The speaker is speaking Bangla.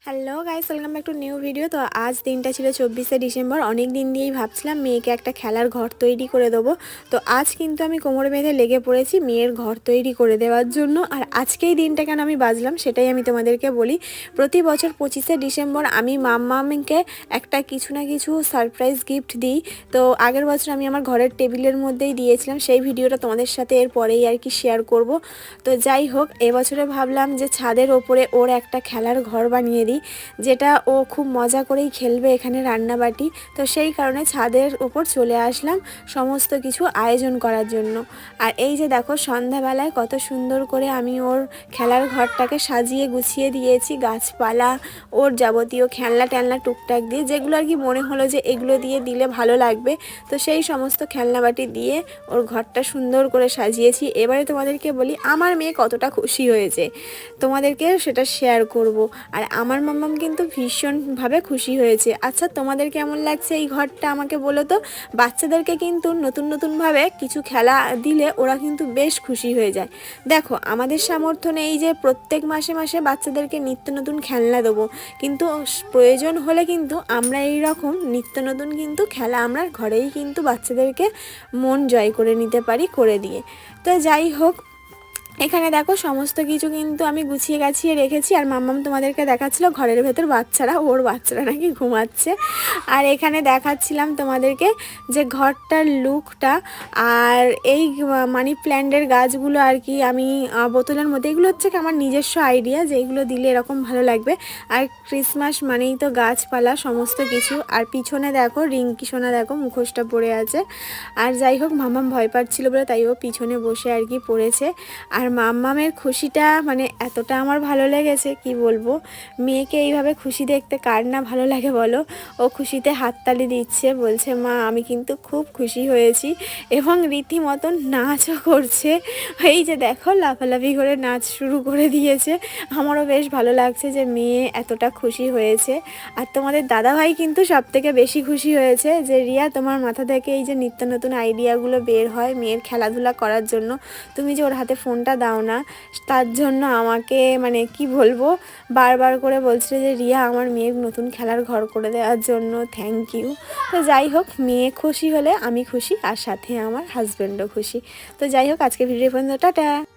Hello guys, welcome back to new video. তো আজ দিনটা ছিল 24শে ডিসেম্বর। অনেক দিন দিয়েই ভাবছিলাম মেয়েকে একটা খেলার ঘর তৈরি করে দেবো। তো আজ কিন্তু আমি কোমরে বেঁধে লেগে পড়েছি মেয়ের ঘর তৈরি করে দেওয়ার জন্য। আর আজকেই দিনটা কেন আমি বাজলাম সেটাই আমি তোমাদেরকে বলি। প্রতি বছর 25শে ডিসেম্বর আমি মাম্মাকে একটা কিছু না কিছু সারপ্রাইজ গিফট দিই। তো আগের বছর আমি আমার ঘরের টেবিলের মধ্যেই দিয়েছিলাম, সেই ভিডিওটা তোমাদের সাথে এর পরেই আর কি শেয়ার করব। তো যাই হোক, এবছরে ভাবলাম যে ছাদের ওপরে ওর একটা খেলার ঘর বানিয়ে দিই, যেটা ও খুব মজা করেই খেলবে এখানে রান্নাবাটি। তো সেই কারণে ছাদের ওপর চলে আসলাম সমস্ত কিছু আয়োজন করার জন্য। আর এই যে দেখো, সন্ধ্যাবেলায় কত সুন্দর করে আমি ওর খেলার ঘরটাকে সাজিয়ে গুছিয়ে দিয়েছি, গাছপালা, ওর যাবতীয় খেলনা টেলনা টুকটাক দিয়ে, যেগুলো আর কি মনে হলো যে এগুলো দিয়ে দিলে ভালো লাগবে। তো সেই সমস্ত খেলনাবাটি দিয়ে ওর ঘরটা সুন্দর করে সাজিয়েছি। এবারে তোমাদেরকে বলি আমার মেয়ে কতটা খুশি হয়েছে, তোমাদেরকে সেটা শেয়ার করব। আর আমার মাম্মাম কিন্তু ভীষণভাবে খুশি হয়েছে। আচ্ছা, তোমাদের কেমন লাগছে এই ঘরটা আমাকে বলো তো। বাচ্চাদেরকে কিন্তু নতুন নতুনভাবে কিছু খেলা দিলে ওরা কিন্তু বেশ খুশি হয়ে যায়। দেখো, আমাদের সামর্থ্য নেই যে প্রত্যেক মাসে মাসে বাচ্চাদেরকে নিত্য নতুন খেলনা দেবো, কিন্তু প্রয়োজন হলে কিন্তু আমরা এই রকম নিত্য নতুন কিন্তু খেলা আমরা ঘরেই কিন্তু বাচ্চাদেরকে মন জয় করে নিতে পারি করে দিয়ে। তো যাই হোক, এখানে দেখো সমস্ত কিছু কিন্তু আমি গুছিয়ে গাছিয়ে রেখেছি। আর মাম্মাম তোমাদেরকে দেখাচ্ছিল ঘরের ভেতর ওর বাচ্চারা নাকি ঘুমাচ্ছে। আর এখানে দেখাচ্ছিলাম তোমাদেরকে যে ঘরটার লুকটা। আর এই মানি প্ল্যান্টের গাছগুলো আর কি আমি বোতলের মধ্যে, এগুলো হচ্ছে কি আমার নিজস্ব আইডিয়া যে এগুলো দিলে এরকম ভালো লাগবে। আর ক্রিসমাস মানেই তো গাছপালা সমস্ত কিছু। আর পিছনে দেখো রিঙ্কি সোনা দেখো মুখোশটা পড়ে আছে। আর যাই হোক, মাম্মাম ভয় পাচ্ছিল বলে তাই ও পিছনে বসে আর কি পড়েছে। আর মাম্মামের খুশিটা মানে এতটা আমার ভালো লেগেছে কি বলবো। মেয়েকে এইভাবে খুশি দেখতে কার না ভালো লাগে বলো। ও খুশিতে হাততালি দিচ্ছে, বলছে মা আমি কিন্তু খুব খুশি হয়েছি, এবং রীতিমতন নাচও করছে। এই যে দেখো লাফালাফি করে নাচ শুরু করে দিয়েছে। আমারও বেশ ভালো লাগছে যে মেয়ে এতটা খুশি হয়েছে। আর তোমাদের দাদাভাই কিন্তু সব থেকে বেশি খুশি হয়েছে যে রিয়া, তোমার মাথা থেকে এই যে নিত্য নতুন আইডিয়াগুলো বের হয় মেয়ের খেলাধুলা করার জন্য, তুমি যে ওর হাতে ফোনটা দাও না, তার জন্য আমাকে মানে কি বলবো বারবার করে বলছিল যে রিয়া আমার মেয়ের নতুন খেলার ঘর করে দেওয়ার জন্য থ্যাংক ইউ। তো যাই হোক, মেয়ে খুশি হলে আমি খুশি, আর সাথে আমার হাজব্যান্ডও খুশি। তো যাই হোক, আজকে ভিডিও পর্যন্ত টাটা।